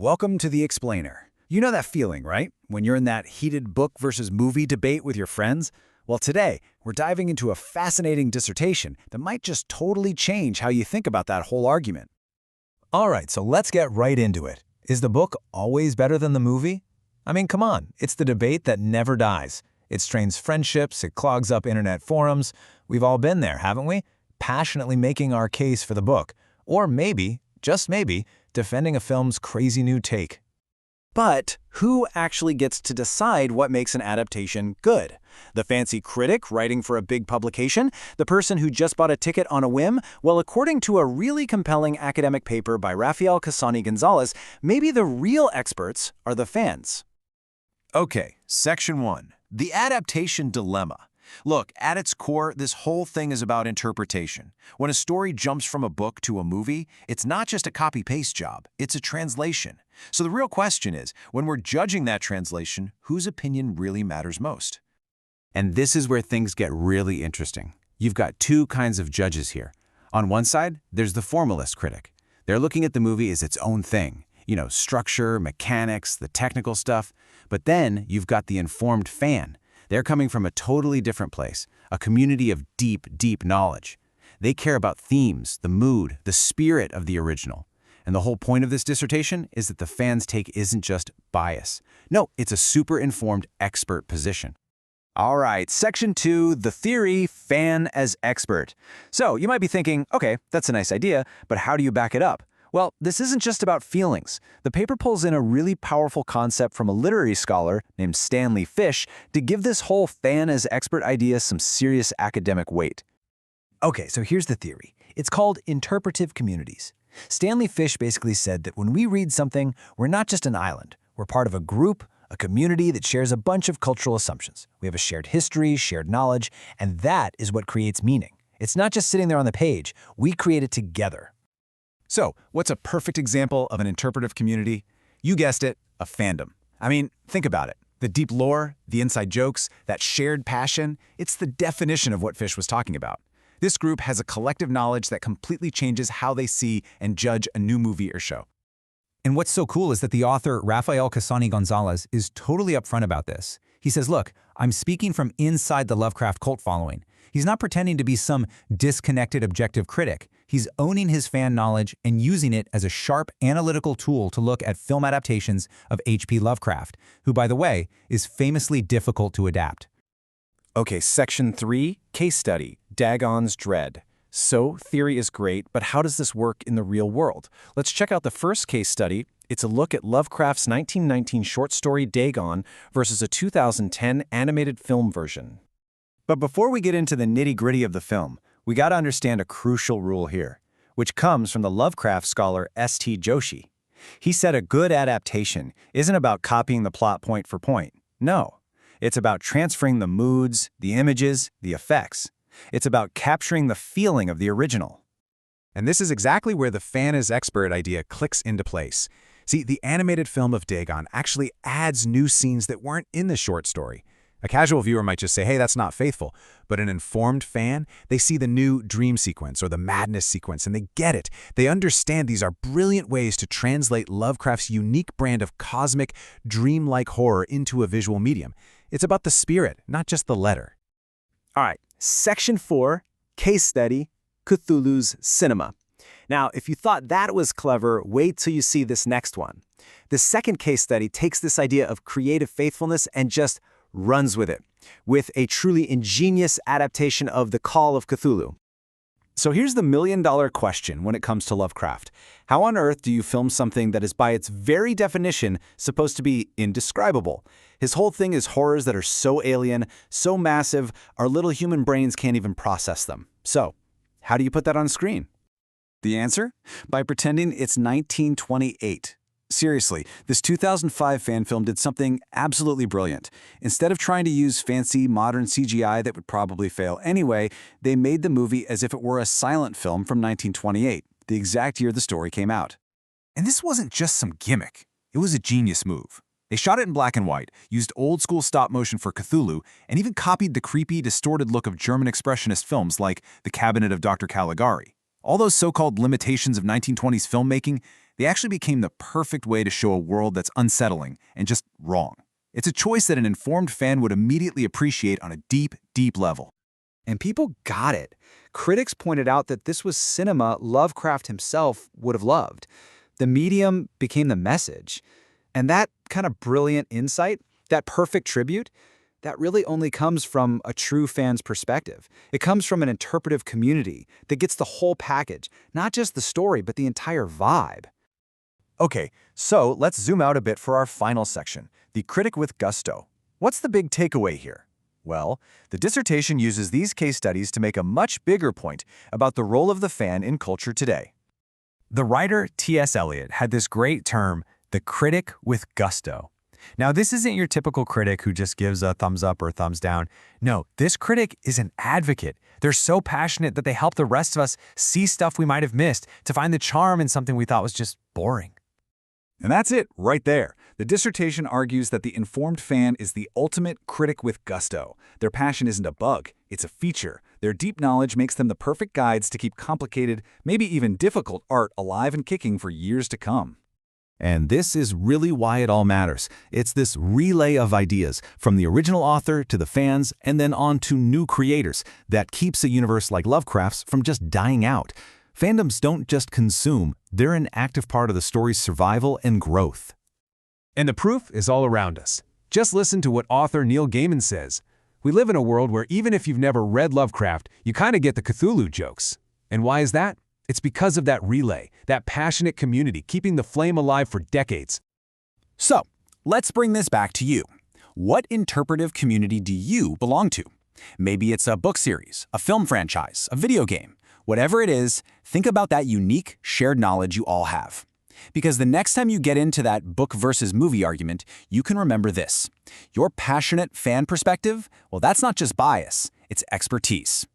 Welcome to The Explainer. You know that feeling, right? When you're in that heated book versus movie debate with your friends? Well, today, we're diving into a fascinating dissertation that might just totally change how you think about that whole argument. All right, so let's get right into it. Is the book always better than the movie? I mean, come on, it's the debate that never dies. It strains friendships, it clogs up internet forums. We've all been there, haven't we? Passionately making our case for the book. Or maybe, just maybe, defending a film's crazy new take. But who actually gets to decide what makes an adaptation good? The fancy critic writing for a big publication? The person who just bought a ticket on a whim? Well, according to a really compelling academic paper by Rafael Casani-Gonzalez, maybe the real experts are the fans. Okay, Section 1. The Adaptation Dilemma. Look, at its core, this whole thing is about interpretation. When a story jumps from a book to a movie, it's not just a copy-paste job, it's a translation. So the real question is, when we're judging that translation, whose opinion really matters most? And this is where things get really interesting. You've got two kinds of judges here. On one side, there's the formalist critic. They're looking at the movie as its own thing. You know, structure, mechanics, the technical stuff. But then you've got the informed fan. They're coming from a totally different place, a community of deep, deep knowledge. They care about themes, the mood, the spirit of the original. And the whole point of this dissertation is that the fan's take isn't just bias. No, it's a super informed expert position. All right, Section 2, the theory, fan as expert. So you might be thinking, okay, that's a nice idea, but how do you back it up? Well, this isn't just about feelings. The paper pulls in a really powerful concept from a literary scholar named Stanley Fish to give this whole fan as expert idea some serious academic weight. Okay, so here's the theory. It's called interpretive communities. Stanley Fish basically said that when we read something, we're not just an island. We're part of a group, a community that shares a bunch of cultural assumptions. We have a shared history, shared knowledge, and that is what creates meaning. It's not just sitting there on the page. We create it together. So, what's a perfect example of an interpretive community? You guessed it, a fandom. I mean, think about it. The deep lore, the inside jokes, that shared passion, it's the definition of what Fish was talking about. This group has a collective knowledge that completely changes how they see and judge a new movie or show. And what's so cool is that the author, Rafael Casani-Gonzalez, is totally upfront about this. He says, look, I'm speaking from inside the Lovecraft cult following. He's not pretending to be some disconnected objective critic. He's owning his fan knowledge and using it as a sharp analytical tool to look at film adaptations of H.P. Lovecraft, who, by the way, is famously difficult to adapt. Okay, Section 3, case study, Dagon's Dread. So, theory is great, but how does this work in the real world? Let's check out the first case study. It's a look at Lovecraft's 1919 short story Dagon versus a 2010 animated film version. But before we get into the nitty-gritty of the film, we got to understand a crucial rule here, which comes from the Lovecraft scholar S.T. Joshi. He said a good adaptation isn't about copying the plot point for point. No, it's about transferring the moods, the images, the effects. It's about capturing the feeling of the original. And this is exactly where the fan as expert idea clicks into place. See, the animated film of Dagon actually adds new scenes that weren't in the short story. A casual viewer might just say, hey, that's not faithful. But an informed fan, they see the new dream sequence or the madness sequence, and they get it. They understand these are brilliant ways to translate Lovecraft's unique brand of cosmic, dreamlike horror into a visual medium. It's about the spirit, not just the letter. All right, Section 4, case study, Cthulhu's Cinema. Now, if you thought that was clever, wait till you see this next one. The second case study takes this idea of creative faithfulness and just runs with it, with a truly ingenious adaptation of The Call of Cthulhu. So here's the million-dollar question when it comes to Lovecraft. How on earth do you film something that is by its very definition supposed to be indescribable? His whole thing is horrors that are so alien, so massive, our little human brains can't even process them. So, how do you put that on screen? The answer? By pretending it's 1928. Seriously, this 2005 fan film did something absolutely brilliant. Instead of trying to use fancy, modern CGI that would probably fail anyway, they made the movie as if it were a silent film from 1928, the exact year the story came out. And this wasn't just some gimmick. It was a genius move. They shot it in black and white, used old-school stop-motion for Cthulhu, and even copied the creepy, distorted look of German expressionist films like The Cabinet of Dr. Caligari. All those so-called limitations of 1920s filmmaking, They actually became the perfect way to show a world that's unsettling and just wrong. It's a choice that an informed fan would immediately appreciate on a deep, deep level. And people got it. Critics pointed out that this was cinema Lovecraft himself would have loved. The medium became the message. And that kind of brilliant insight, that perfect tribute, that really only comes from a true fan's perspective. It comes from an interpretive community that gets the whole package, not just the story, but the entire vibe. Okay, so let's zoom out a bit for our final section, the critic with gusto. What's the big takeaway here? Well, the dissertation uses these case studies to make a much bigger point about the role of the fan in culture today. The writer T.S. Eliot had this great term, the critic with gusto. Now, this isn't your typical critic who just gives a thumbs up or thumbs down. No, this critic is an advocate. They're so passionate that they help the rest of us see stuff we might have missed, to find the charm in something we thought was just boring. And that's it, right there. The dissertation argues that the informed fan is the ultimate critic with gusto. Their passion isn't a bug, it's a feature. Their deep knowledge makes them the perfect guides to keep complicated, maybe even difficult art alive and kicking for years to come. And this is really why it all matters. It's this relay of ideas, from the original author to the fans and then on to new creators, that keeps a universe like Lovecraft's from just dying out. Fandoms don't just consume, they're an active part of the story's survival and growth. And the proof is all around us. Just listen to what author Neil Gaiman says. We live in a world where even if you've never read Lovecraft, you kind of get the Cthulhu jokes. And why is that? It's because of that relay, that passionate community keeping the flame alive for decades. So, let's bring this back to you. What interpretive community do you belong to? Maybe it's a book series, a film franchise, a video game. Whatever it is, think about that unique, shared knowledge you all have. Because the next time you get into that book versus movie argument, you can remember this. Your passionate fan perspective, well, that's not just bias, it's expertise.